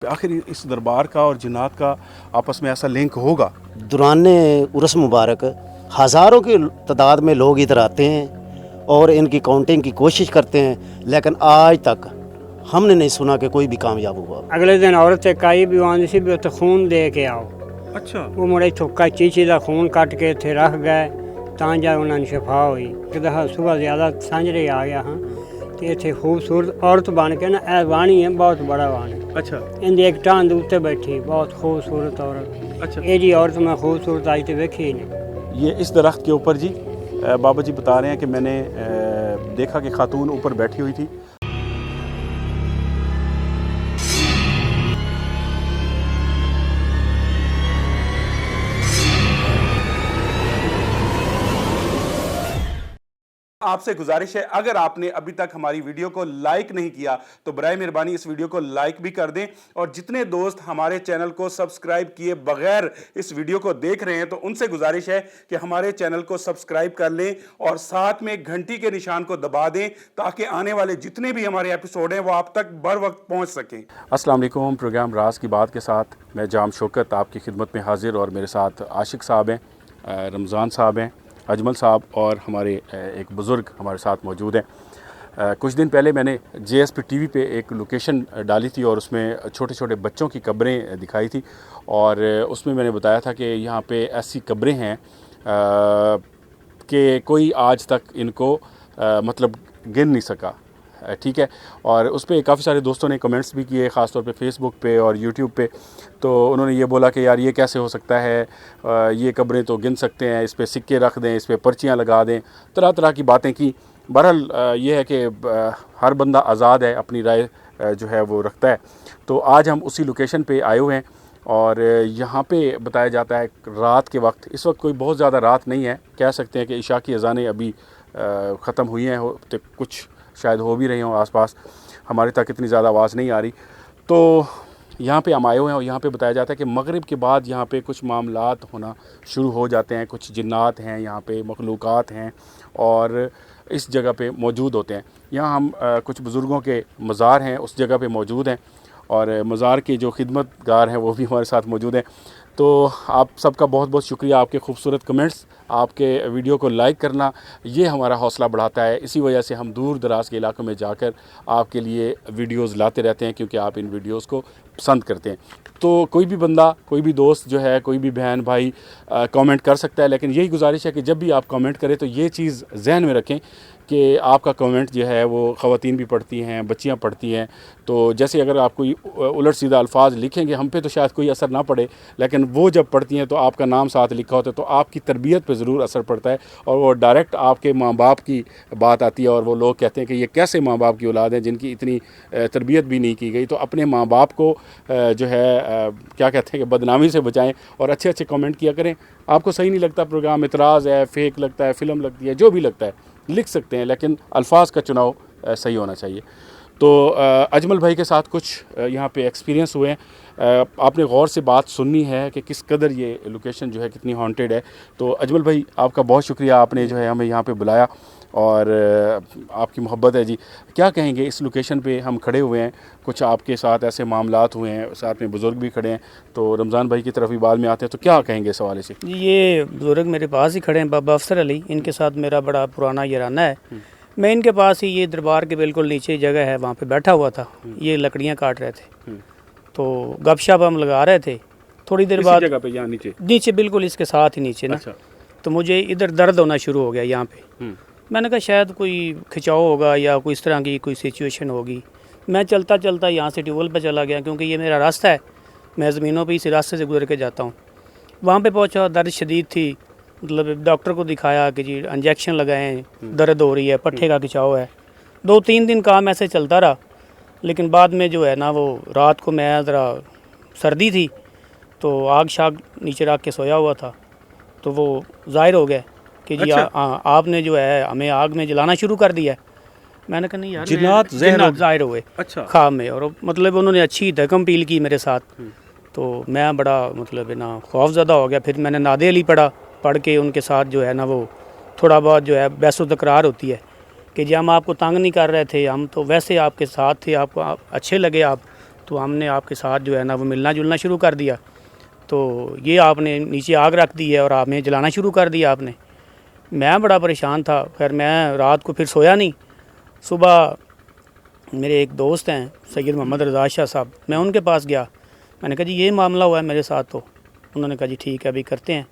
आखिर इस दरबार का और जिन्नात का आपस में ऐसा लिंक होगा? दुराने उर्स मुबारक हज़ारों की तादाद में लोग इधर आते हैं और इनकी काउंटिंग की कोशिश करते हैं, लेकिन आज तक हमने नहीं सुना कि कोई भी कामयाब हुआ। अगले दिन औरत एक आई भी आंदी सी भी उत्थे खून दे के आओ। अच्छा। वो मुड़े थुक्का चीची का खून कट के इत्थे रख गए तां जा उन्होंने शफा हुई। एक दफ़ा सुबह ज़्यादा सांझरे आ गया हाँ तो इत्थे खूबसूरत औरत बन के ना ए वाणी है, बहुत बड़ा वाण है। अच्छा। इंदी एक टांद उत्ते बैठी बहुत खूबसूरत औरत। अच्छा। ये जी औरत मैं खूबसूरत आई तो वेखी ही नहीं। ये इस दरख्त के ऊपर जी बाबा जी बता रहे हैं कि मैंने देखा कि खातून ऊपर बैठी हुई थी। आपसे गुजारिश है, अगर आपने अभी तक हमारी वीडियो को लाइक नहीं किया तो बराए मेहरबानी इस वीडियो को लाइक भी कर दें, और जितने दोस्त हमारे चैनल को सब्सक्राइब किए बगैर इस वीडियो को देख रहे हैं तो उनसे गुजारिश है कि हमारे चैनल को सब्सक्राइब कर लें और साथ में घंटी के निशान को दबा दें ताकि आने वाले जितने भी हमारे एपिसोड हैं वो आप तक बर वक्त पहुँच सकें। अस्सलाम वालेकुम। प्रोग्राम राज की बात के साथ मैं जाम शौकत आपकी खिदमत में हाजिर, और मेरे साथ आशिक साहब हैं, रमज़ान साहब हैं, अजमल साहब और हमारे एक बुज़ुर्ग हमारे साथ मौजूद हैं। कुछ दिन पहले मैंने JSP TV पे एक लोकेशन डाली थी और उसमें छोटे छोटे बच्चों की कब्रें दिखाई थी, और उसमें मैंने बताया था कि यहाँ पे ऐसी कब्रें हैं कि कोई आज तक इनको मतलब गिन नहीं सका। ठीक है, और उस पर काफ़ी सारे दोस्तों ने कमेंट्स भी किए, ख़ासतौर पे फेसबुक पे और यूट्यूब पे। तो उन्होंने ये बोला कि यार ये कैसे हो सकता है, ये कब्रें तो गिन सकते हैं, इस पर सिक्के रख दें, इस पर पर्चियाँ लगा दें, तरह तरह की बातें की। बहरहाल ये है कि हर बंदा आज़ाद है, अपनी राय जो है वो रखता है। तो आज हम उसी लोकेशन पे आए हुए हैं, और यहाँ पे बताया जाता है रात के वक्त, इस वक्त कोई बहुत ज़्यादा रात नहीं है, कह सकते हैं कि इशा की अज़ानें अभी ख़त्म हुई हैं, तो कुछ शायद हो भी रही हों आसपास, हमारे तक इतनी ज़्यादा आवाज़ नहीं आ रही। तो यहाँ पे हम आए हुए हैं और यहाँ पे बताया जाता है कि मगरिब के बाद यहाँ पे कुछ मामलात होना शुरू हो जाते हैं, कुछ जिन्नात हैं यहाँ पे, मखलूक़ात हैं और इस जगह पे मौजूद होते हैं। यहाँ हम कुछ बुज़ुर्गों के मज़ार हैं उस जगह पे मौजूद हैं, और मज़ार के जो खिदमतगार हैं वो भी हमारे साथ मौजूद हैं। तो आप सबका बहुत बहुत शुक्रिया, आपके खूबसूरत कमेंट्स, आपके वीडियो को लाइक करना, ये हमारा हौसला बढ़ाता है। इसी वजह से हम दूर दराज के इलाकों में जाकर आपके लिए वीडियोस लाते रहते हैं, क्योंकि आप इन वीडियोस को पसंद करते हैं। तो कोई भी बंदा, कोई भी दोस्त जो है, कोई भी बहन भाई कमेंट कर सकता है, लेकिन यही गुजारिश है कि जब भी आप कमेंट करें तो ये चीज़ जहन में रखें कि आपका कमेंट जो है वो ख़वातीन भी पढ़ती हैं, बच्चियां पढ़ती हैं। तो जैसे अगर आप कोई उलट सीधा अल्फाज लिखेंगे, हम पे तो शायद कोई असर ना पड़े, लेकिन वो जब पढ़ती हैं तो आपका नाम साथ लिखा होता है तो आपकी तरबियत पे ज़रूर असर पड़ता है, और वो डायरेक्ट आपके माँ बाप की बात आती है, और वो लोग कहते हैं कि ये कैसे माँ बाप की औलाद हैं जिनकी इतनी तरबियत भी नहीं की गई। तो अपने माँ बाप को जो है क्या कहते हैं कि बदनामी से बचाएँ और अच्छे अच्छे कमेंट किया करें। आपको सही नहीं लगता प्रोग्राम, इतराज़ है, फ़ेक लगता है, फ़िल्म लगती है, जो भी लगता है लिख सकते हैं, लेकिन अल्फाज का चुनाव सही होना चाहिए। तो अजमल भाई के साथ कुछ यहाँ पे एक्सपीरियंस हुए हैं, आपने गौर से बात सुननी है कि किस कदर ये लोकेशन जो है कितनी हॉन्टेड है। तो अजमल भाई आपका बहुत शुक्रिया, आपने जो है हमें यहाँ पे बुलाया, और आपकी मोहब्बत है जी। क्या कहेंगे, इस लोकेशन पे हम खड़े हुए हैं, कुछ आपके साथ ऐसे मामलात हुए हैं, साथ में बुज़ुर्ग भी खड़े हैं, तो रमज़ान भाई की तरफ भी बाद में आते हैं, तो क्या कहेंगे इस हवाले से? ये बुज़ुर्ग मेरे पास ही खड़े हैं, बाबा अफसर अली, इनके साथ मेरा बड़ा पुराना याराना है। मैं इनके पास ही, ये दरबार के बिल्कुल नीचे जगह है, वहाँ पे बैठा हुआ था, ये लकड़ियाँ काट रहे थे, तो गपशप हम लगा रहे थे। थोड़ी देर बाद जगह पे, यहाँ नीचे बिल्कुल इसके साथ ही नीचे ना। अच्छा। तो मुझे इधर दर्द होना शुरू हो गया यहाँ पे। मैंने कहा शायद कोई खिंचाव होगा या कोई इस तरह की कोई सिचुएशन होगी। मैं चलता चलता यहाँ से ट्यूबवेल पर चला गया, क्योंकि ये मेरा रास्ता है, मैं ज़मीनों पर इसी रास्ते से गुजर के जाता हूँ। वहाँ पे पहुँचा, दर्द शदीद थी, मतलब डॉक्टर को दिखाया कि जी इंजेक्शन लगाएं, दर्द हो रही है, पट्ठे का खिंचाव है। 2-3 दिन काम ऐसे चलता रहा, लेकिन बाद में जो है ना, वो रात को मैं ज़रा सर्दी थी तो आग शाग नीचे रख के सोया हुआ था, तो वो ज़ाहिर हो गया कि जी अच्छा। आपने जो है हमें आग में जलाना शुरू कर दिया है। मैंने कहा नहीं यार, जिन्नात ज़ाहिर हुए अच्छा ख्वाब में, और मतलब उन्होंने अच्छी धकम पील की मेरे साथ। तो मैं बड़ा मतलब ना खौफज़दा हो गया। फिर मैंने नादे अली पढ़ के उनके साथ जो है ना, वो थोड़ा बहुत जो है बहस तकरार होती है कि जी हम आपको तंग नहीं कर रहे थे, हम तो वैसे आपके साथ थे, आपको अच्छे लगे आप, तो हमने आपके साथ जो है ना वो मिलना जुलना शुरू कर दिया। तो ये आपने नीचे आग रख दी है और आपने जलाना शुरू कर दिया आपने। मैं बड़ा परेशान था। खैर मैं रात को फिर सोया नहीं। सुबह मेरे एक दोस्त हैं सैयद मोहम्मद रज़ा शाह साहब, मैं उनके पास गया। मैंने कहा जी ये मामला हुआ है मेरे साथ। तो उन्होंने कहा जी ठीक है अभी करते हैं।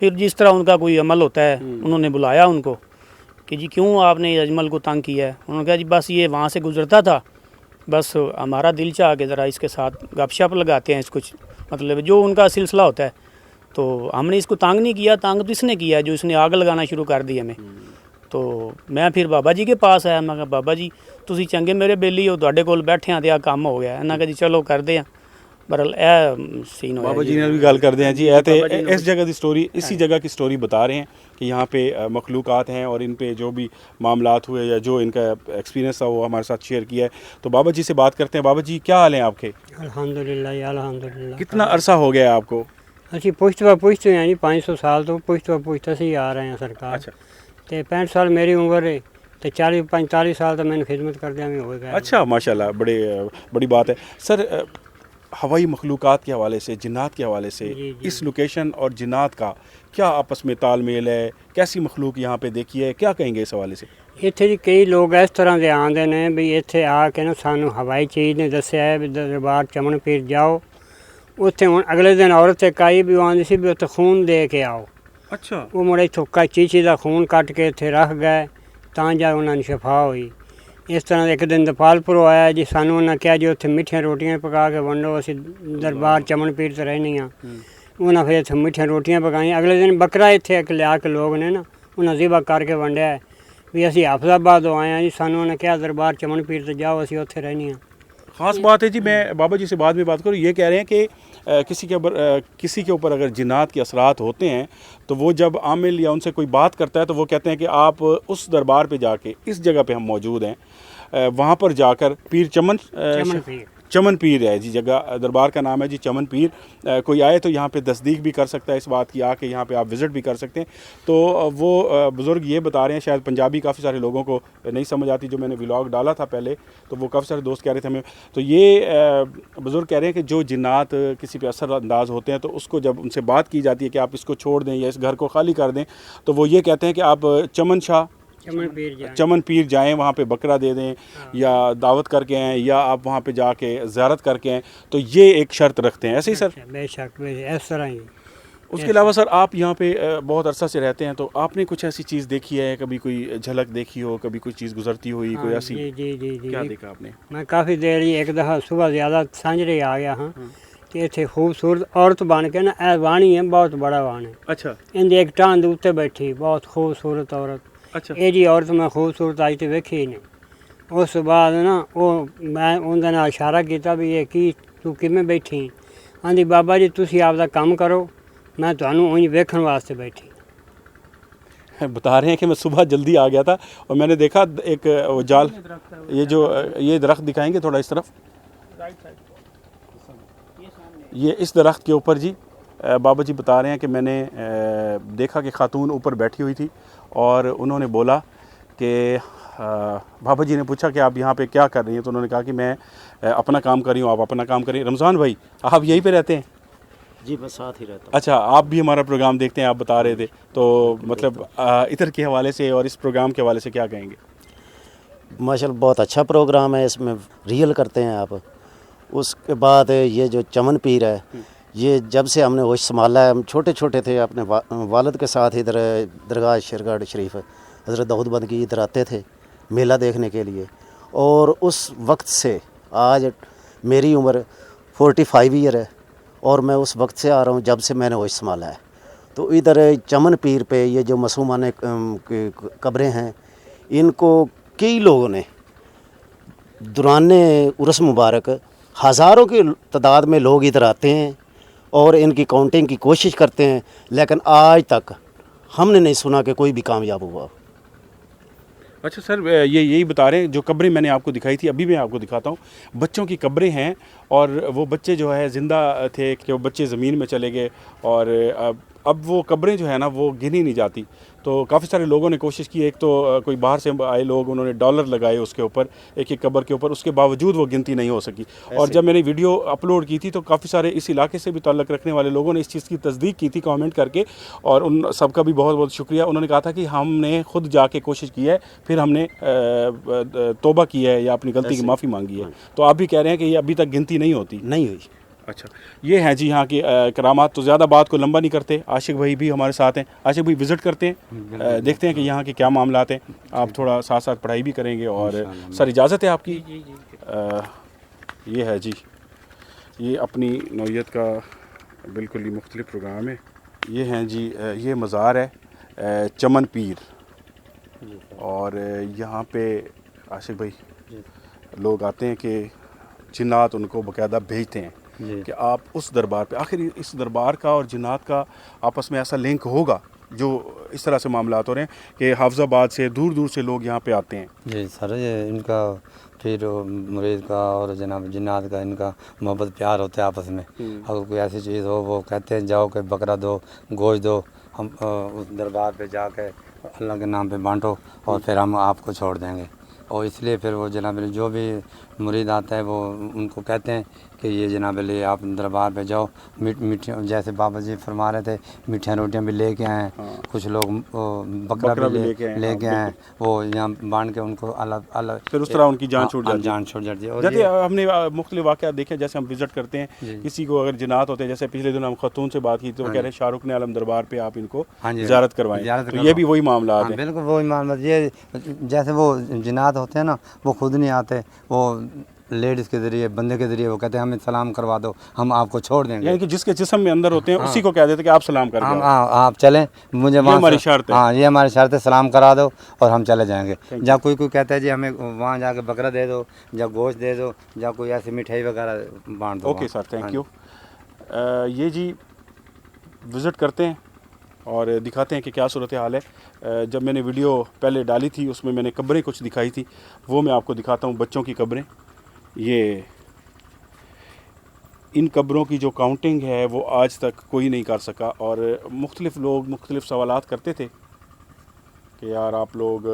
फिर जिस तरह उनका कोई अमल होता है उन्होंने बुलाया उनको कि जी क्यों आपने ये अजमल को तंग किया है। उन्होंने कहा जी बस ये वहाँ से गुज़रता था, बस हमारा दिल चाह के ज़रा इसके साथ गपशप लगाते हैं, कुछ मतलब जो उनका सिलसिला होता है। तो हमने इसको तंग नहीं किया, तंग तो इसने किया जो इसने आग लगाना शुरू कर दी हमें। तो मैं फिर बाबा जी के पास आया। मैं कहा बाबा जी तुसी चंगे मेरे बेली हो, तुहाडे कोल बैठे हाँ तो आ काम हो गया। इन्हें कहा जी चलो करते हैं। बहरहाल ए सीन होया बाबा जी ने भी गल करते हैं जी। इस जगह की स्टोरी, इसी जगह की स्टोरी बता रहे हैं कि यहाँ पे मखलूक़ात हैं और इन पे जो भी मामलात हुए या जो इनका एक्सपीरियंस था वो हमारे साथ शेयर किया है। तो बाबा जी से बात करते हैं। बाबा जी क्या हाल हैं आपके? अल्हम्दुलिल्लाह अल्हम्दुलिल्लाह। कितना अरसा हो गया है आपको? ਅਸੀਂ ਪੁੱਛਦੇ ਹਾਂ ਜੀ 500 ਸਾਲ ਤੋਂ ਪੁੱਛਦੇ ਅਸੀਂ ਆ ਰਹੇ ਹਾਂ ਸਰਕਾਰ। अच्छा ਤੇ 65 ਸਾਲ ਮੇਰੀ ਉਮਰ ਹੈ ਤੇ 40 45 ਸਾਲ ਤਾਂ ਮੈਨੂੰ ਖਿਦਮਤ ਕਰਦਿਆਂ ਵੀ ਹੋ ਗਏ। अच्छा माशाल्लाह, बड़ी बात है सर। हवाई मखलूक़ात के हवाले से, जिन्नात के हवाले से, जी। इस लोकेशन और जिन्नात का क्या आपस में तालमेल है? कैसी मखलूक यहाँ पे देखी है, क्या कहेंगे इस हवाले से? ਇੱਥੇ ਜੀ ਕਈ ਲੋਕ ਇਸ ਤਰ੍ਹਾਂ ਦੇ ਆਉਂਦੇ ਨੇ ਵੀ ਇੱਥੇ ਆ ਕੇ ਨਾ ਸਾਨੂੰ ਹਵਾਈ ਚੀਜ਼ ਨੇ ਦੱਸਿਆ ਹੈ ਵੀ ਦਰਬਾਰ ਚਮਨ ਪੀਰ ਜਾਓ। ਉੱਥੇ ਹੁਣ ਅਗਲੇ ਦਿਨ ਔਰਤ ਇੱਕ ਆਈ ਵੀ ਉਹ ਆਉਂਦੀ ਸੀ ਵੀ ਉੱਥੇ ਖੂਨ ਦੇ ਕੇ ਆਓ। अच्छा ਉਹ ਮੁੜੇ ਇੱਥੋਂ ਚੀਚੀ ਦਾ ਖੂਨ ਕੱਟ ਕੇ ਇੱਥੇ ਰੱਖ ਗਏ ਤਾਂ ਜਾ ਉਹਨਾਂ ਨੂੰ ਸ਼ਫਾ ਹੋਈ। ਇਸ ਤਰ੍ਹਾਂ ਇੱਕ ਦਿਨ ਦਪਾਲਪੁਰੋਂ ਆਇਆ ਜੀ, ਸਾਨੂੰ ਉਹਨਾਂ ਕਿਹਾ ਜੀ ਉੱਥੇ ਮਿੱਠੀਆਂ ਰੋਟੀਆਂ ਪਕਾ ਕੇ ਵੰਡੋ, ਅਸੀਂ ਦਰਬਾਰ ਚਮਨ ਪੀਰ ਤੇ ਰਹਿੰਦੇ ਹਾਂ। ਉਹਨਾਂ ਫਿਰ ਇੱਥੇ ਮਿੱਠੀਆਂ ਰੋਟੀਆਂ ਪਕਾਈਆਂ। ਅਗਲੇ ਦਿਨ ਬੱਕਰਾ ਇੱਥੇ ਇੱਕ ਲਿਆ ਕੇ ਲੋਕ ਨੇ ਨਾ ਉਹਨਾਂ ਜ਼ਿਬਾ ਕਰਕੇ ਵੰਡਿਆ ਵੀ ਅਸੀਂ ਹਾਫਜ਼ਾਬਾਦੋਂ ਆਏ ਹਾਂ ਜੀ, ਸਾਨੂੰ ਉਹਨੇ ਕਿਹਾ ਦਰਬਾਰ ਚਮਨ पीर ਤੇ जाओ, ਅਸੀਂ ਉੱਥੇ ਰਹਿੰਦੇ ਹਾਂ। ख़ास बात है जी। मैं बाबा जी से बाद में बात करूँ, ये कह रहे हैं कि किसी के ऊपर अगर जिन्नात के असरात होते हैं तो वो जब आमिल या उनसे कोई बात करता है तो वो कहते हैं कि आप उस दरबार पे जाके, इस जगह पे हम मौजूद हैं, वहाँ पर जाकर पीर चमन पीर है जी, जगह दरबार का नाम है जी चमन पीर। कोई आए तो यहाँ पे तस्दीक भी कर सकता है इस बात की, आके यहाँ पे आप विज़िट भी कर सकते हैं। तो वो बुज़ुर्ग ये बता रहे हैं, शायद पंजाबी काफ़ी सारे लोगों को नहीं समझ आती, जो मैंने व्लॉग डाला था पहले तो वो काफ़ी सारे दोस्त कह रहे थे हमें। तो ये बुज़ुर्ग कह रहे हैं कि जो जिन्नात किसी पे असर अंदाज होते हैं तो उसको जब उनसे बात की जाती है कि आप इसको छोड़ दें या इस घर को खाली कर दें, तो वो ये कहते हैं कि आप चमन पीर जाएं, वहाँ पे बकरा दे दें या दावत करके आएँ या आप वहाँ पे जाके ज़ियारत करके आएँ। तो ये एक शर्त रखते हैं, ऐसे ही सर? बेशक इस तरह ही। उसके अलावा सर आप यहाँ पे बहुत अरसा से रहते हैं, तो आपने कुछ ऐसी चीज़ देखी है, कभी कोई झलक देखी हो, कभी कोई चीज़ गुजरती हुई, कोई ऐसी? जी क्या देखा आपने? मैं काफ़ी देर ही एक दफ़ा सुबह ज़्यादा सांझरे आ गया हाँ तो इतने खूबसूरत औरत बन के ना ए वाणी है, बहुत बड़ा वाण है। अच्छा इंदी एक टांग दे उत्ते बैठी बहुत खूबसूरत औरत। अच्छा ਇਹ ਜੀ ਔਰਤ ਮੈਂ ਖੂਬਸੂਰਤ ਅੱਜ ਤੇ ਵੇਖੀ ਹੀ ਨਹੀਂ। ਉਸ ਤੋਂ ਬਾਅਦ ਨਾ ਉਹ ਮੈਂ ਉਹਦੇ ਨਾਲ ਇਸ਼ਾਰਾ ਕੀਤਾ ਵੀ ਇਹ ਕੀ ਤੂੰ ਕਿਵੇਂ ਬੈਠੀ? ਆਂਦੀ ਬਾਬਾ ਜੀ ਤੁਸੀਂ ਆਪਦਾ ਕੰਮ ਕਰੋ, ਮੈਂ ਤੁਹਾਨੂੰ ਉਂਝ ਵੇਖਣ ਵਾਸਤੇ बैठी। बता रहे हैं कि मैं सुबह जल्दी आ गया था और मैंने देखा एक वो जाल, ये दरख्त दिखाएंगे थोड़ा इस तरफ, ये इस दरख्त के ऊपर जी बाबा जी बता रहे हैं कि मैंने देखा कि खातून ऊपर बैठी हुई थी और उन्होंने बोला कि बाबा जी ने पूछा कि आप यहाँ पे क्या कर रही हैं? तो उन्होंने कहा कि मैं अपना काम कर रही हूँ, आप अपना काम करिए। रमज़ान भाई आप यहीं पे रहते हैं? जी मैं साथ ही रहता हूँ। अच्छा, आप भी हमारा प्रोग्राम देखते हैं, आप बता रहे थे, तो मतलब इधर के हवाले से और इस प्रोग्राम के हवाले से क्या कहेंगे? माशाल्लाह बहुत अच्छा प्रोग्राम है, इसमें रियल करते हैं आप। उसके बाद ये जो चमन पीर है, ये जब से हमने होश संभाला है, हम छोटे छोटे थे, अपने वालिद के साथ इधर दरगाह शेरगढ़ शरीफ हज़रत दाऊद बंद की इधर आते थे मेला देखने के लिए। और उस वक्त से आज मेरी उम्र 45 ईयर है और मैं उस वक्त से आ रहा हूँ जब से मैंने होश संभाला है। तो इधर चमन पीर पे ये जो मासूमाने कब्रें हैं, इनको कई लोगों ने दुराने उर्स मुबारक हज़ारों की तादाद में लोग इधर आते हैं और इनकी काउंटिंग की कोशिश करते हैं, लेकिन आज तक हमने नहीं सुना कि कोई भी कामयाब हुआ। अच्छा सर, ये यही बता रहे हैं, जो कब्रें मैंने आपको दिखाई थी, अभी मैं आपको दिखाता हूँ, बच्चों की कब्रें हैं और वो बच्चे जो है ज़िंदा थे कि वो बच्चे ज़मीन में चले गए और अब अब वो कब्रें जो है ना वो गिनी नहीं जाती। तो काफ़ी सारे लोगों ने कोशिश की, एक तो कोई बाहर से आए लोग, उन्होंने डॉलर लगाए उसके ऊपर, एक एक कब्र के ऊपर, उसके बावजूद वो गिनती नहीं हो सकी। और जब मैंने वीडियो अपलोड की थी तो काफ़ी सारे इस इलाके से भी ताल्लुक़ रखने वाले लोगों ने इस चीज़ की तस्दीक की थी कमेंट करके, और उन सबका भी बहुत बहुत शुक्रिया। उन्होंने कहा था कि हमने खुद जाके कोशिश की है, फिर हमने तौबा की है या अपनी गलती की माफ़ी मांगी है। तो आप भी कह रहे हैं कि ये अभी तक गिनती नहीं होती? नहीं हुई। अच्छा, ये हैं जी यहाँ की करामात। तो ज़्यादा बात को लंबा नहीं करते, आशिक भाई भी हमारे साथ हैं। आशिक भाई विज़िट करते हैं, देखते हैं कि यहाँ के क्या मामलात हैं। आप थोड़ा साथ साथ पढ़ाई भी करेंगे। और सर इजाज़त है आपकी? ये है जी, ये अपनी नौइयत का बिल्कुल ही मुख्तलिफ प्रोग्राम है। ये हैं जी, ये मज़ार है चमन पीर, और यहाँ पे आशिक भाई लोग आते हैं कि जिन्नात उनको बाकायदा भेजते हैं कि आप उस दरबार पे, आखिर इस दरबार का और जिन्नात का आपस में ऐसा लिंक होगा जो इस तरह से मामलात हो रहे हैं कि हाफिज़ाबाद से दूर दूर से लोग यहाँ पे आते हैं? जी सर, ये इनका फिर मुरीद का और जनाब जिन्नात का इनका मोहब्बत प्यार होता है आपस में। अगर कोई ऐसी चीज़ हो वो कहते हैं जाओ कि बकरा दो, गोश्त दो, हम उस दरबार पे जाके अल्लाह के नाम पे बांटो और फिर हम आपको छोड़ देंगे। और इसलिए फिर वो जनाब जो भी मुरीद आता है वो उनको कहते हैं कि ये जनाब आप दरबार पे जाओ, मीठे जैसे बाबा जी फरमा रहे थे मीठियाँ रोटियाँ भी लेके आएँ। कुछ लोग बकरा भी लेके आएँ, वो यहाँ बांध के उनको अलग अलग, फिर उस तरह उनकी जान छूट जाती है। जान छूट जाती है। और जैसे हमने मुख्तलिफ वाक़यात देखे, जैसे हम विज़िट करते हैं, किसी को अगर जिन्नात होते हैं, जैसे पिछले दिन हम खतून से बात की तो वो कह रहे हैं शाहरुख ने आलम दरबार पे आप इनको ज़ियारत करवाएं। तो ये भी वही मामला है? बिल्कुल वही मामला। ये जैसे वो जिन्नात होते हैं ना, वो खुद नहीं आते, वो लेडीज़ के ज़रिए, बंदे के ज़रिए वो कहते हैं हमें सलाम करवा दो, हम आपको छोड़ देंगे। यानी कि जिसके जिस्म में अंदर होते हैं उसी को कह देते हैं कि आप सलाम कर दो, आप चलें, मुझे वहाँ हमारी शर्त है। हाँ, ये हमारी शर्त है, सलाम करा दो और हम चले जाएंगे। जहाँ कोई कहता है जी हमें वहाँ जाके बकरा दे दो, या गोश्त दे दो, या कोई ऐसी मिठाई वगैरह बांट दो। Okay sir, thank you. ये जी विज़िट करते हैं और दिखाते हैं कि क्या सूरत हाल है। जब मैंने वीडियो पहले डाली थी उसमें मैंने कब्रें कुछ दिखाई थी, वो मैं आपको दिखाता हूँ, बच्चों की कब्रें। ये इन कब्रों की जो काउंटिंग है वो आज तक कोई नहीं कर सका। और मुख्तलिफ़ लोग मुख्तलिफ़ सवालात करते थे कि यार आप लोग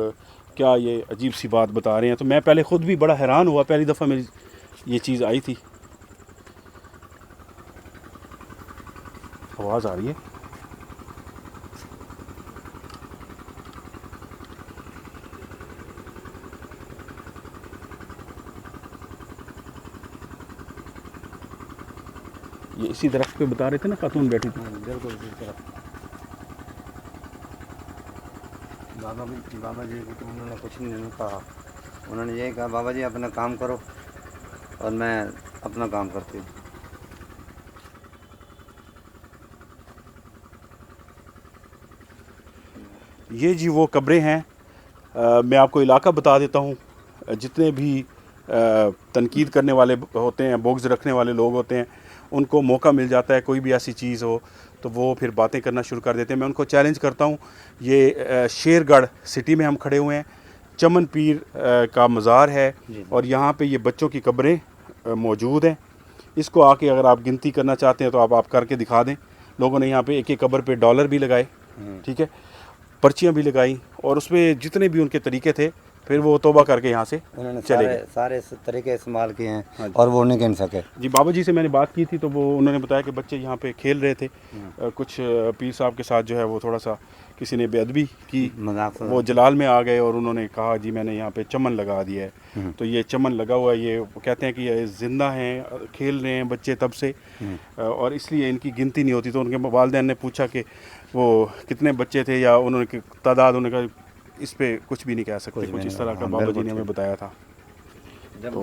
क्या ये अजीब सी बात बता रहे हैं। तो मैं पहले ख़ुद भी बड़ा हैरान हुआ, पहली दफ़ा मेरी ये चीज़ आई थी। आवाज़ आ रही है? ये इसी दरख्त पे बता रहे थे ना, खातून बैठी थी। बिल्कुल इसी तरह। बाबा जी को तो उन्होंने कुछ नहीं कहा, उन्होंने यही कहा बाबा जी अपना काम करो और मैं अपना काम करती हूँ। ये जी वो कब्रें हैं। मैं आपको इलाका बता देता हूँ। जितने भी तनकीद करने वाले होते हैं, बोग्स रखने वाले लोग होते हैं, उनको मौका मिल जाता है कोई भी ऐसी चीज़ हो तो वो फिर बातें करना शुरू कर देते हैं। मैं उनको चैलेंज करता हूँ। ये शेरगढ़ सिटी में हम खड़े हुए हैं, चमन पीर का मज़ार है और यहाँ पे ये बच्चों की कब्रें मौजूद हैं। इसको आके अगर आप गिनती करना चाहते हैं तो आप करके दिखा दें। लोगों ने यहाँ पे एक एक कब्र पे डॉलर भी लगाए, ठीक है, पर्चियाँ भी लगाई, और उसमें जितने भी उनके तरीके थे फिर वो तौबा करके यहाँ से उन्होंने चले गए। सारे तरीके इस्तेमाल किए हैं और वो नहीं गिन सके। जी, बाबा जी से मैंने बात की थी तो वो उन्होंने बताया कि बच्चे यहाँ पे खेल रहे थे, कुछ पीर साहब के साथ जो है वो थोड़ा सा किसी ने बेअदबी की, मजाक वो जलाल में आ गए और उन्होंने कहा जी मैंने यहाँ पे चमन लगा दिया है। तो ये चमन लगा हुआ है, ये कहते हैं कि ये जिंदा हैं, खेल रहे हैं बच्चे तब से, और इसलिए इनकी गिनती नहीं होती। तो उनके वालिदैन ने पूछा कि वो कितने बच्चे थे या उन्होंने तादाद, उन्होंने कहा इस पे कुछ भी नहीं कह सकते, कुछ इस तरह का बाबा जी ने हमें बताया था। जब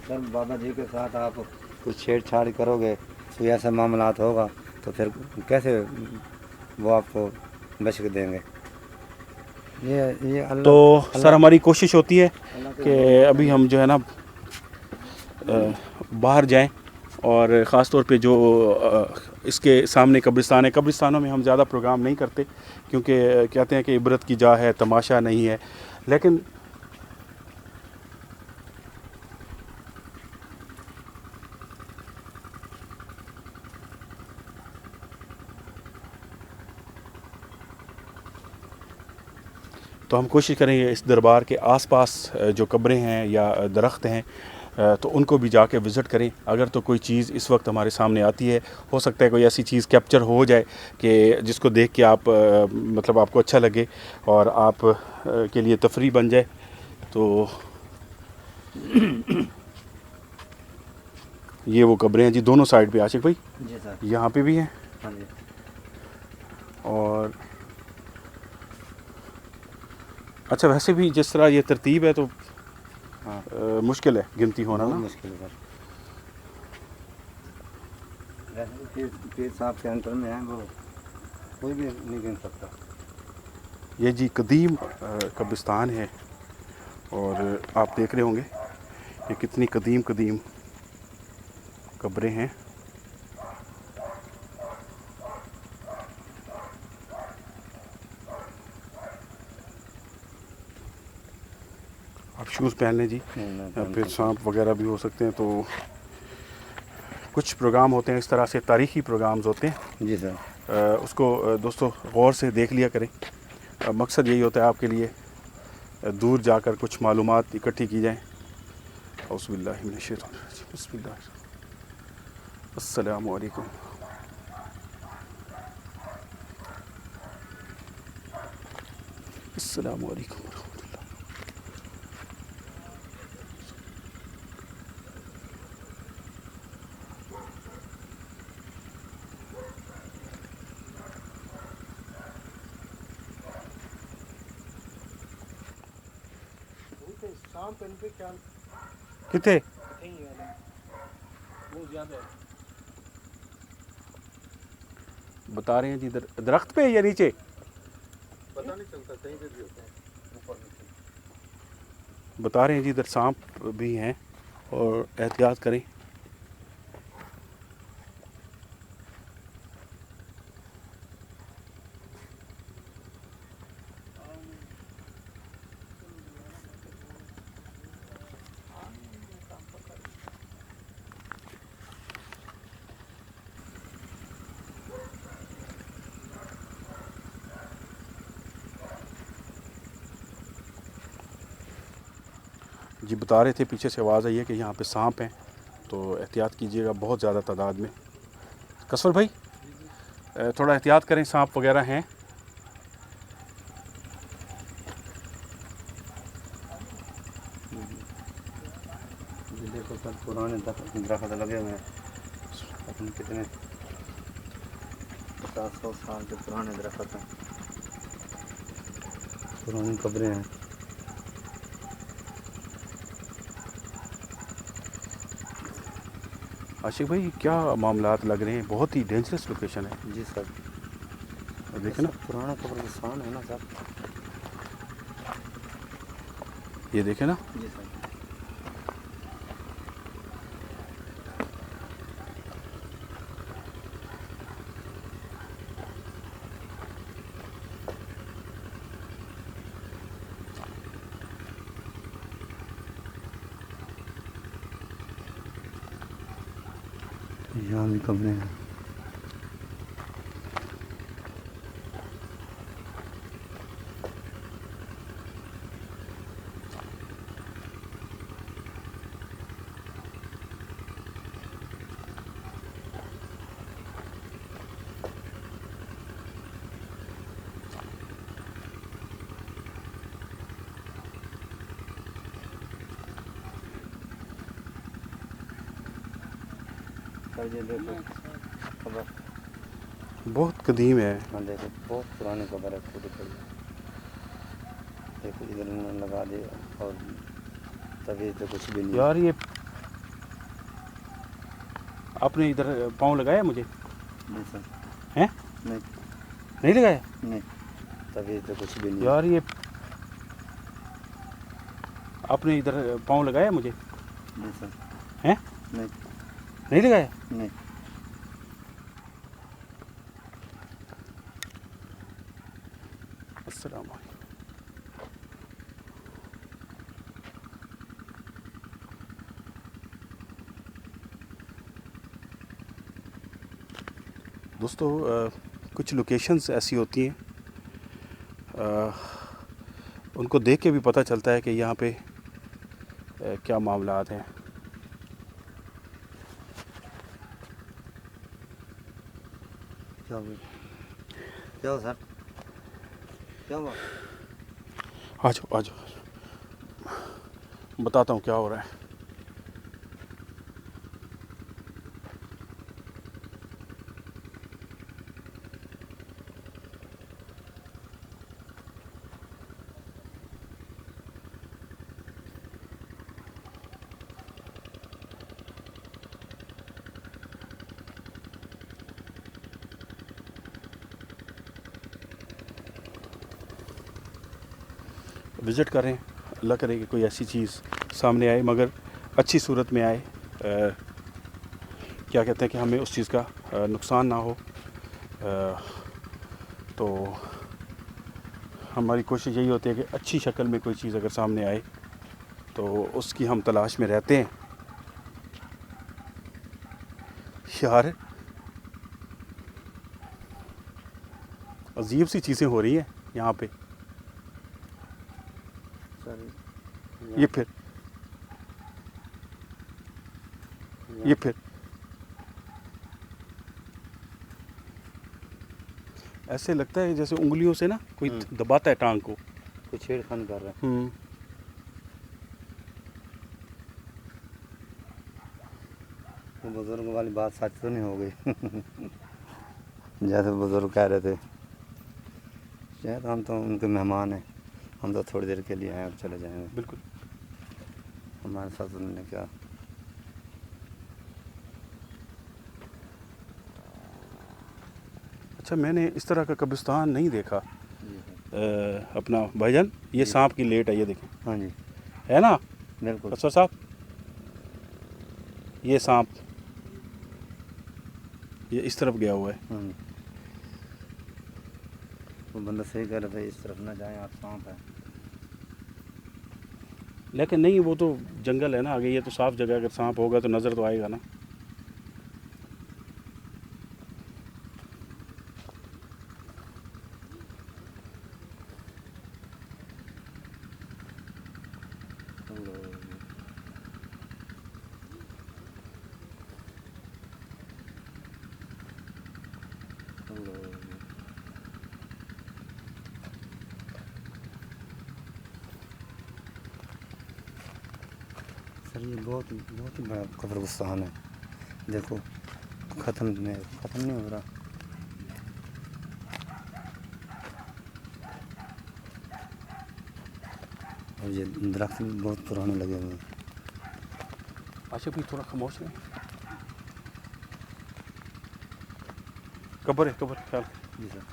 सर बाबा जी के साथ आप कुछ छेड़छाड़ करोगे, कोई ऐसा मामलात होगा तो फिर कैसे वो आपको बख्श देंगे? ये अल्लाह। तो सर हमारी कोशिश होती है कि अभी हम जो है ना बाहर जाएं, और ख़ास तौर पे जो इसके सामने कब्रिस्तान है, कब्रिस्तानों में हम ज़्यादा प्रोग्राम नहीं करते क्योंकि कहते हैं कि इबरत की जा है, तमाशा नहीं है। लेकिन तो हम कोशिश करेंगे इस दरबार के आसपास जो कब्रें हैं या दरख्त हैं तो उनको भी जाके विज़िट करें। अगर तो कोई चीज़ इस वक्त हमारे सामने आती है, हो सकता है कोई ऐसी चीज़ कैप्चर हो जाए कि जिसको देख के आप मतलब आपको अच्छा लगे और आप के लिए तफरी बन जाए। तो ये वो कब्रें हैं जी, दोनों साइड पे आशिक भाई, जी सर। यहाँ पे भी हैं हाँ जी। और अच्छा वैसे भी जिस तरह ये तरतीब है तो हाँ, मुश्किल है गिनती होना बहुत ना। मुश्किल है सर। वैसे भी पीर साहब के अंतर में है, वो कोई भी नहीं गिन सकता। ये जी कदीम कब्रिस्तान है और आप देख रहे होंगे ये कितनी कदीम कदीम कब्रें हैं। आप शूज़ पहन लें जी, या फिर सांप वगैरह भी हो सकते हैं। तो कुछ प्रोग्राम होते हैं इस तरह से, तारीख़ी प्रोग्राम्स होते हैं, जी सर। उसको दोस्तों गौर से देख लिया करें। मकसद यही होता है आपके लिए दूर जाकर कुछ मालूमात इकट्ठी की जाएँ। औज़ुबिल्लाहि मिनश्शैतानिर्रजीम, बिस्मिल्लाह, अस्सलामु अलैकुम। अस्सलामु अलैकुम वरहमतुल्लाह। कितने बता रहे हैं जी, दरख्त पे या नीचे पता नहीं चलता, कहीं पे भी होता है, ऊपर नीचे। बता रहे हैं जी, इधर सांप भी हैं और एहतियात करें। जी बता रहे थे, पीछे से आवाज़ आई है कि यहाँ पे सांप हैं, तो एहतियात कीजिएगा बहुत ज़्यादा तादाद में। कसर भाई थोड़ा एहतियात करें, सांप वगैरह हैं। देखो सर, पुराने दरख्त लगे हुए हैं, अपने कितने 50-100 साल के पुराने दरख्त हैं, पुरानी कब्रें हैं। आशिक भाई क्या मामलात लग रहे हैं, बहुत ही डेंजरस लोकेशन है। जी सर। देखें ना, पुराना कब्रिस्तान है ना सर। ये देखें ना, जी सर। यहाँ भी कब्रें हैं। ये देखो खबर, बहुत कदीम है। हाँ देखो बहुत पुराने कब्र है, पूरी पड़ी। देखो इधर उन्होंने लगा दिया और तभी तो कुछ भी नहीं। यार ये आपने इधर पाँव लगाया मुझे? नहीं सर। हैं? नहीं नहीं लगाया? नहीं, तभी तो कुछ भी नहीं। यार ये आपने इधर पाँव लगाया मुझे? नहीं सर। हैं? नहीं नहीं लगाया? नहीं। अस्सलाम वालेकुम। दोस्तों कुछ लोकेशंस ऐसी होती हैं उनको देख के भी पता चलता है कि यहाँ पे क्या मामलात हैं। क्या सर क्या हुआ? आ जाओ आ जाओ, बताता हूँ क्या हो रहा है। विज़िट करें, अल्लाह करे कि कोई ऐसी चीज़ सामने आए मगर अच्छी सूरत में आए, क्या कहते हैं कि हमें उस चीज़ का नुकसान ना हो। तो हमारी कोशिश यही होती है कि अच्छी शक्ल में कोई चीज़ अगर सामने आए तो उसकी हम तलाश में रहते हैं। यार अजीब सी चीज़ें हो रही हैं यहाँ पे। ये फिर ऐसे लगता है जैसे उंगलियों से ना कोई दबाता है टांग को, कुछ छेड़खानी कर रहा है। वो बुजुर्ग वाली बात सच तो नहीं हो गई जैसे बुजुर्ग कह रहे थे, शायद हम तो उनके मेहमान हैं, हम तो थोड़ी देर के लिए आए और चले जाएंगे। बिल्कुल। हमारे साथ उन्होंने क्या अच्छा, मैंने इस तरह का कब्रिस्तान नहीं देखा। अपना भाईजान, ये सांप की लेट है, ये देखें। हाँ जी, है ना बिल्कुल। अफसर साहब, ये सांप ये इस तरफ गया हुआ है। वो बंदा सही कह रहा था, इस तरफ ना जाएं आप, सांप है। लेकिन नहीं, वो तो जंगल है ना आगे, ये तो साफ जगह है, अगर सांप होगा तो नज़र तो आएगा ना। सर ये बहुत ही बड़ा कब्रिस्तान है, देखो ख़त्म नहीं हो रहा। और ये दरख्त भी बहुत पुराने लगे हुए हैं। अच्छा भी थोड़ा खामोश है, कब्र है, कब्र ख्याल। जी सर।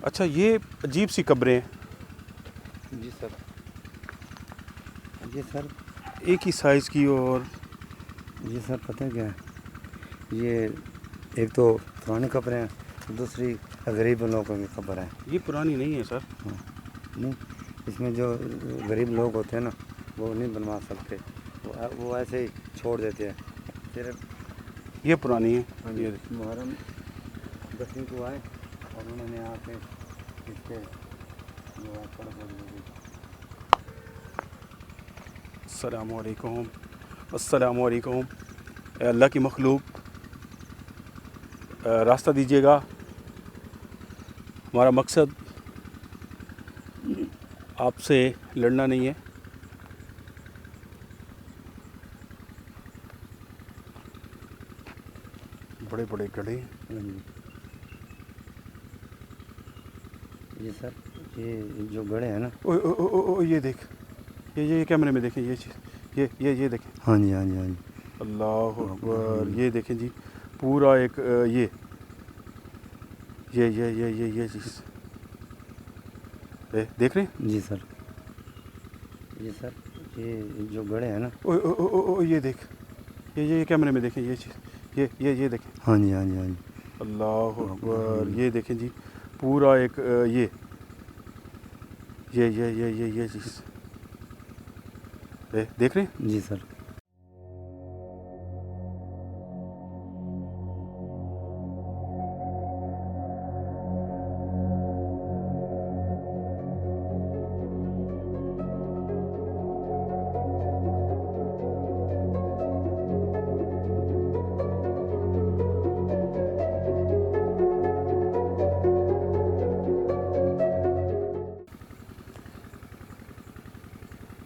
अच्छा, ये अजीब सी कब्रें हैं। जी सर। ये सर एक ही साइज़ की, और ये सर पता है क्या है, ये एक तो पुरानी कब्रें हैं, दूसरी गरीब लोगों की कब्र है। ये पुरानी नहीं है सर। हाँ, नहीं, इसमें जो गरीब लोग होते हैं ना, वो नहीं बनवा सकते, वो ऐसे ही छोड़ देते हैं। फिर ये पुरानी है। ये मुहर्रम 10वीं को आए और उन्होंने आके इसके जो है अस्सलामुअलैकुम, अस्सलामुअलैकुम। अल्लाह की मखलूक, रास्ता दीजिएगा। हमारा मकसद आपसे लड़ना नहीं है। बड़े बड़े गड्ढे। ये सर ये जो गड़े हैं ना, ओ, ओ, ओ, ओ, ओ, ये देख, ये कैमरे में देखें, ये चीज़, ये देखें। हाँ जी हाँ जी हाँ जी। अल्लाह अकबर, ये देखें जी, पूरा एक ये चीज़ देख रहे हैं। जी सर। ये सर ये जो गड़े हैं ना, ओ, ओ, ओ, ओ, ओ, ये देख, ये कैमरे में देखें, ये चीज़, ये देखें। हाँ जी हाँ जी हाँ जी। अल्लाह अकबर, ये देखें जी, पूरा एक ये चीज़ देख रहे हैं? जी सर।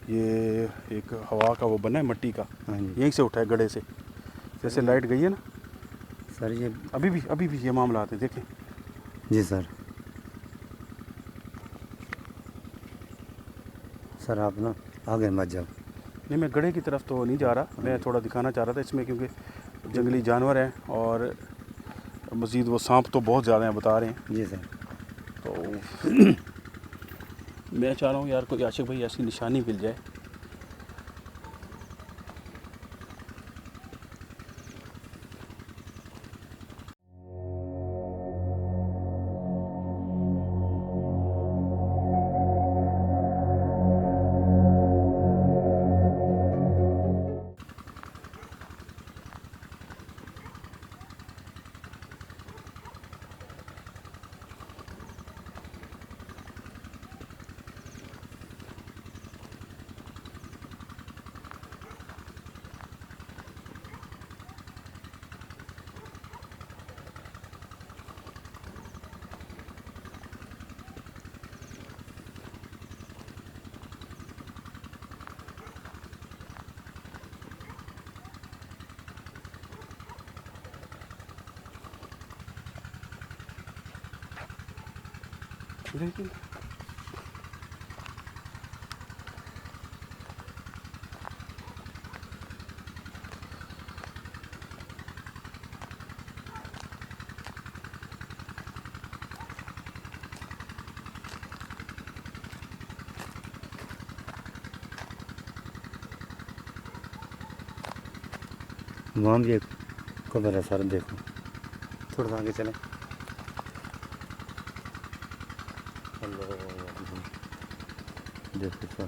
ये एक हवा का वो बना है मट्टी का, हाँ जी यहीं से उठा है गड्ढे से, जैसे लाइट गई है ना सर। ये अभी भी ये मामला आते हैं, देखें। जी सर। सर आप ना आगे मत जाओ। नहीं, मैं गड्ढे की तरफ तो नहीं जा रहा, मैं थोड़ा दिखाना चाह रहा था इसमें, क्योंकि जंगली जानवर हैं और मज़ीद वो सांप तो बहुत ज़्यादा हैं बता रहे हैं। जी सर। तो मैं चाह रहा हूँ यार कोई आशिक भाई ऐसी निशानी मिल जाए। देखिए वहाँ भी एक कब्र है सर, देखो थोड़ा सा आगे चलें। देखो सर,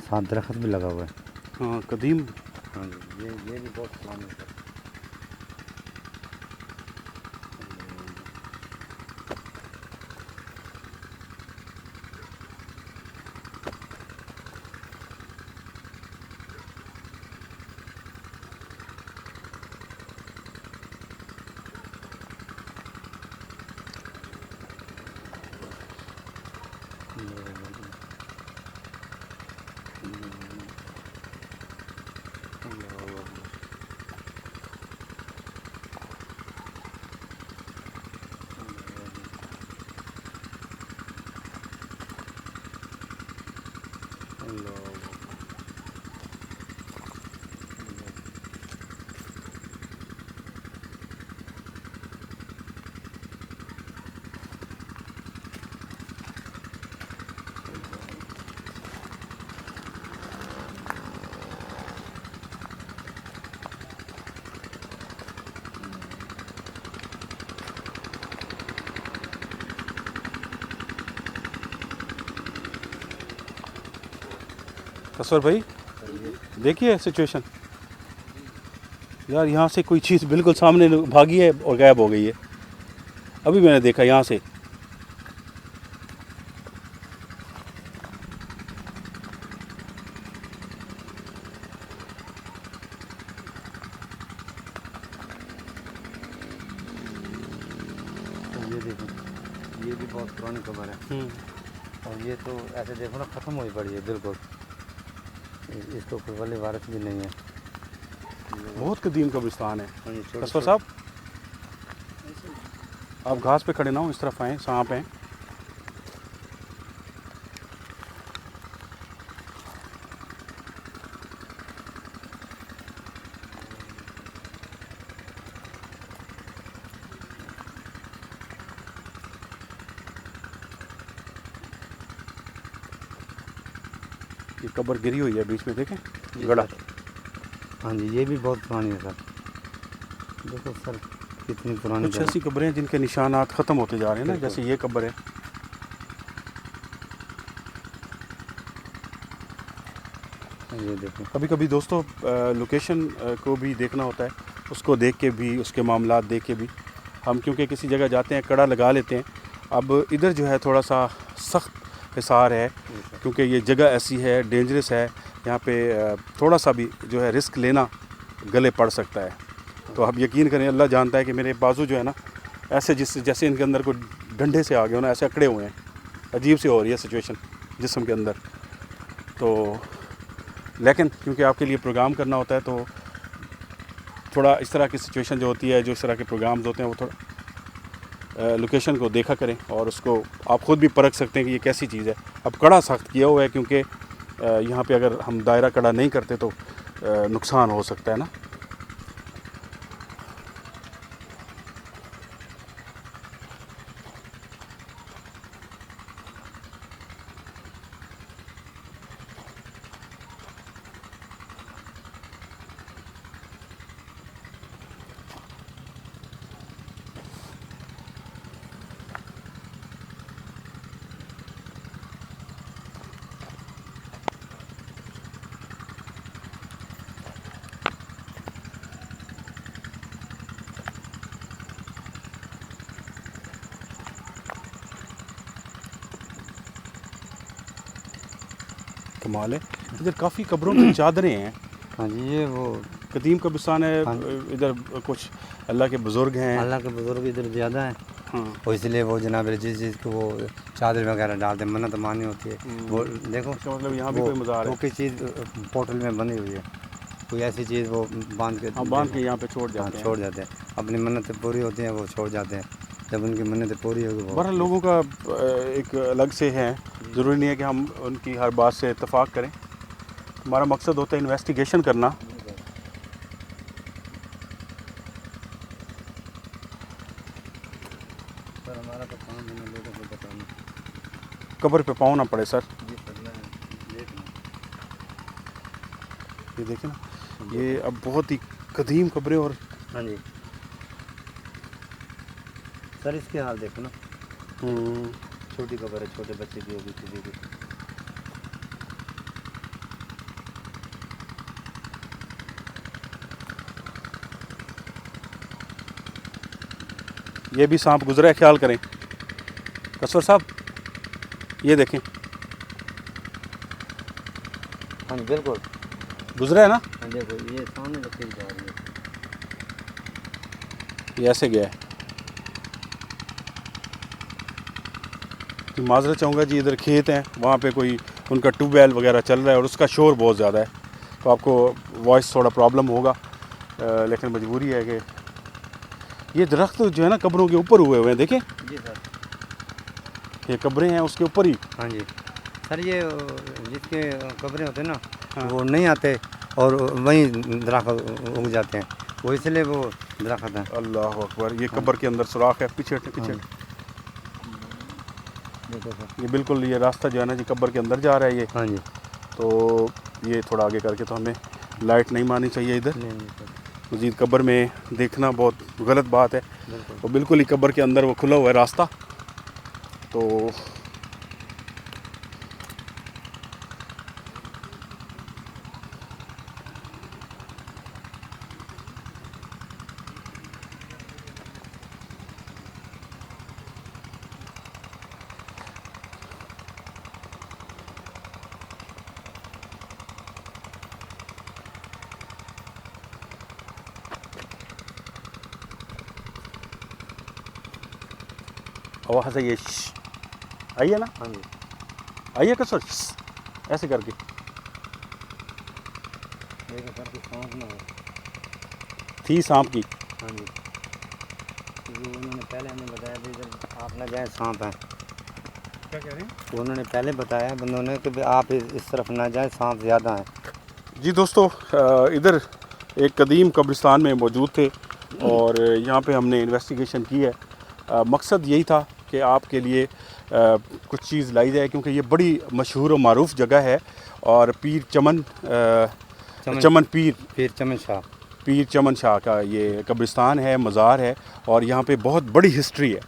साथ दरख्त भी लगा हुआ है। हाँ कदीम। हाँ जी, ये भी बहुत पुरानी है सर। कसवर भाई देखिए सिचुएशन यार, यहाँ से कोई चीज़ बिल्कुल सामने भागी है और गायब हो गई है। अभी मैंने देखा यहाँ से। ये देखो, ये भी बहुत पुरानी कब्र है। और ये तो ऐसे देखो ना, ख़त्म हुई पड़ी है बिल्कुल, इसको कोई वाले वारिस भी नहीं है। बहुत कदीम कब्रिस्तान है। हाँ जी, छोटे कसवर साहब आप घास पे खड़े ना हो, इस तरफ आएँ, सांप हैं। ये कब्र गिरी हुई है बीच में, देखें गड़ा। हाँ जी, ये भी बहुत पुरानी है सर। देखो सर कितनी पुरानी कुछ ऐसी कब्रें हैं जिनके निशानात ख़त्म होते जा रहे हैं ना, जैसे ये कब्र है। ये देखो। कभी कभी दोस्तों लोकेशन को भी देखना होता है, उसको देख के भी, उसके मामलात देख के भी हम क्योंकि किसी जगह जाते हैं कड़ा लगा लेते हैं। अब इधर जो है थोड़ा सा सख्त हिसार है क्योंकि ये जगह ऐसी है, डेंजरस है, यहाँ पे थोड़ा सा भी जो है रिस्क लेना गले पड़ सकता है। तो आप यकीन करें, अल्लाह जानता है कि मेरे बाजू जो है ना ऐसे जैसे इनके अंदर को डंडे से आ गए हो ना, ऐसे अकड़े हुए हैं, अजीब सी हो रही है सिचुएशन जिस्म के अंदर। तो लेकिन क्योंकि आपके लिए प्रोग्राम करना होता है तो थोड़ा इस तरह की सिचुएशन जो होती है, जो इस तरह के प्रोग्राम्स होते हैं, वो थोड़ा लोकेशन को देखा करें और उसको आप ख़ुद भी परख सकते हैं कि ये कैसी चीज़ है। अब कड़ा सख्त किया हुआ है क्योंकि यहाँ पे अगर हम दायरा कड़ा नहीं करते तो नुकसान हो सकता है ना। कमाल है, इधर काफ़ी कब्रों की चादरें हैं। हाँ जी, ये वो कदीम कब्रिस्तान है। हाँ। इधर कुछ अल्लाह के बुज़ुर्ग हैं। अल्लाह के बुजुर्ग इधर ज़्यादा हैं, हाँ। और इसलिए वो जनाब जिस चीज़ को वो चादर वगैरह डालते हैं, मन्नत मानी होती है। वो देखो, इसका मतलब यहाँ भी वो कोई मज़ार है। वो किस चीज़ पोर्टल में बनी हुई है, कोई ऐसी चीज़ वो बांध के हाँ, बांध के यहाँ पे छोड़ जाते हैं। छोड़ जाते हैं। अपनी मन्नतें पूरी होती हैं, वो छोड़ जाते हैं। जब उनकी मन्नतें पूरी होगी वो बहरहाल लोगों का एक अलग से है, ज़रूरी नहीं है कि हम उनकी हर बात से इत्तेफाक करें। हमारा मकसद होता है इन्वेस्टिगेशन करना। सर हमारा तो काम है लोगों को बताना। कब्र पे पाँव ना पड़े सर। ये देखें ना, ये अब बहुत ही कदीम कब्रें और हाँ जी सर, इसके हाल देखो ना, छोटी कब्र है, छोटे बच्चे की होगी किसी की। ये भी सांप गुजरा है, ख्याल करें कसवर साहब, ये देखें हाँ जी बिल्कुल गुजरा है ना, हाँ देखो ये सामने लकड़ी जा रही है। ये ऐसे गया है। तो माजरत चाहूँगा जी, इधर खेत हैं, वहाँ पे कोई उनका ट्यूबवेल वगैरह चल रहा है और उसका शोर बहुत ज़्यादा है, तो आपको वॉइस थोड़ा प्रॉब्लम होगा, लेकिन मजबूरी है कि ये दरख्त जो है ना कब्रों के ऊपर हुए हुए हैं। देखें जी सर, ये कब्रें हैं उसके ऊपर ही। हाँ जी सर, ये जिसके कब्रें होते हैं ना, हाँ। वो नहीं आते और वहीं दरख्त उग जाते हैं, वो इसलिए वो दरख्त हैं। अल्लाह अकबर, ये कब्र के अंदर सुराख है, पीछे पीछे देखो सर, ये बिल्कुल ये रास्ता जो है ना जी कब्र के अंदर जा रहा है ये। हाँ जी तो ये थोड़ा आगे करके तो हमें लाइट नहीं मारनी चाहिए इधर, नहीं सर मज़ीद कब्र में देखना बहुत गलत बात है। बिल्कुल। और बिल्कुल ही कब्र के अंदर वो खुला हुआ है रास्ता, तो वहाँ से ये आइए ना, हाँ जी आइए कसर ऐसे करके। देखो सर, कुछ सांप ना हो। थी सांप की। हाँ जी, क्योंकि उन्होंने पहले हमें बताया था इधर आप ना जाए, सांप है। क्या कह रहे हैं? तो उन्होंने पहले बताया बंदों ने कि भाई आप इस तरफ ना जाए, सांप ज़्यादा हैं। जी दोस्तों, इधर एक कदीम कब्रिस्तान में मौजूद थे और यहाँ पे हमने इन्वेस्टिगेशन की है। मकसद यही था कि आपके लिए कुछ चीज़ लाई जाए, क्योंकि ये बड़ी मशहूर और मारूफ जगह है और पीर चमन चमन शाह का ये कब्रिस्तान है, मज़ार है और यहाँ पे बहुत बड़ी हिस्ट्री है।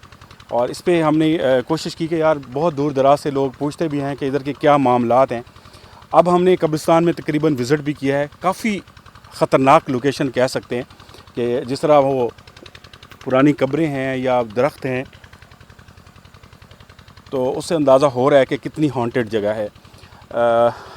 और इस पे हमने कोशिश की कि यार बहुत दूर दराज से लोग पूछते भी हैं कि इधर के क्या मामलात हैं। अब हमने कब्रिस्तान में तकरीबन विज़िट भी किया है। काफ़ी ख़तरनाक लोकेशन कह सकते हैं कि जिस तरह वो पुरानी कब्रें हैं या दरख्त हैं, तो उससे अंदाज़ा हो रहा है कि कितनी हॉन्टेड जगह है।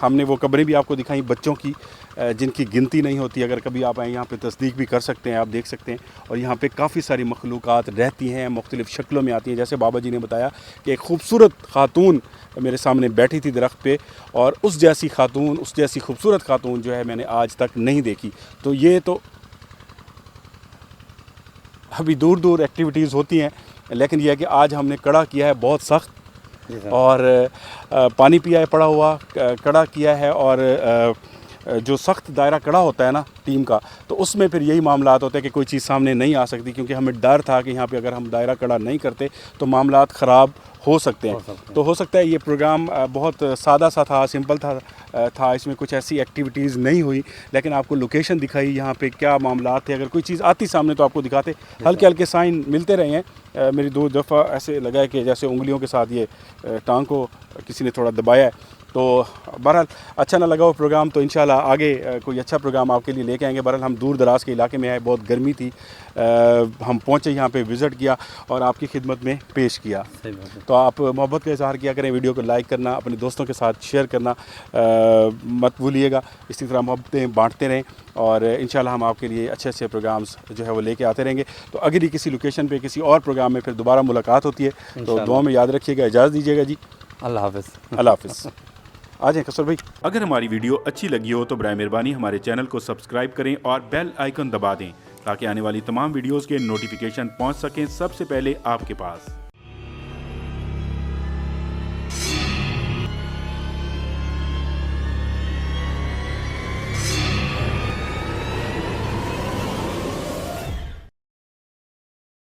हमने वो कब्रें भी आपको दिखाई बच्चों की, जिनकी गिनती नहीं होती। अगर कभी आप आए यहाँ पे तस्दीक भी कर सकते हैं, आप देख सकते हैं। और यहाँ पे काफ़ी सारी मखलूक़ात रहती हैं, मुख्तलिफ़ शक्लों में आती हैं। जैसे बाबा जी ने बताया कि एक खूबसूरत खातून मेरे सामने बैठी थी दरख्त पे, और उस जैसी खातून, उस जैसी खूबसूरत खातून जो है मैंने आज तक नहीं देखी। तो ये तो अभी दूर दूर एक्टिविटीज़ होती हैं, लेकिन यह है कि आज हमने कड़ा किया है बहुत सख्त, और पानी पिया है पड़ा हुआ, कड़ा किया है। और जो सख्त दायरा कड़ा होता है ना टीम का, तो उसमें फिर यही मामलात होते हैं कि कोई चीज़ सामने नहीं आ सकती, क्योंकि हमें डर था कि यहाँ पे अगर हम दायरा कड़ा नहीं करते तो मामलात ख़राब हो सकते हैं। तो हो सकता है ये प्रोग्राम बहुत सादा सा था, सिंपल था, इसमें कुछ ऐसी एक्टिविटीज़ नहीं हुई, लेकिन आपको लोकेशन दिखाई यहाँ पे क्या मामलात थे। अगर कोई चीज़ आती सामने तो आपको दिखाते। हल्के हल्के साइन मिलते रहे हैं। मेरी 2 दफ़ा ऐसे लगा है कि जैसे उंगलियों के साथ ये टांग को किसी ने थोड़ा दबाया है। तो बहरहाल अच्छा ना लगा वो प्रोग्राम, तो इंशाल्लाह आगे कोई अच्छा प्रोग्राम आपके लिए लेके आएंगे। बहरहाल हम दूर दराज के इलाके में आए, बहुत गर्मी थी, हम पहुँचे यहाँ पे, विज़िट किया और आपकी खिदमत में पेश किया। तो आप मोहब्बत का इज़हार किया करें, वीडियो को लाइक करना, अपने दोस्तों के साथ शेयर करना मत भूलिएगा। इसी तरह मोहब्बतें बांटते रहें, और इंशाल्लाह हम आपके लिए अच्छे अच्छे प्रोग्राम्स जो है वो लेके आते रहेंगे। तो अगली किसी लोकेशन पे किसी और प्रोग्राम में फिर दोबारा मुलाकात होती है। तो दुआ में याद रखिएगा। इजाज़त दीजिएगा जी। अल्लाह हाफ़िज़। अल्लाह हाफ़िज़। आ जाएं कसर भाई। अगर हमारी वीडियो अच्छी लगी हो तो बराए मेहरबानी हमारे चैनल को सब्सक्राइब करें और बेल आइकन दबा दें, ताकि आने वाली तमाम वीडियोस के नोटिफिकेशन पहुंच सकें सबसे पहले आपके पास।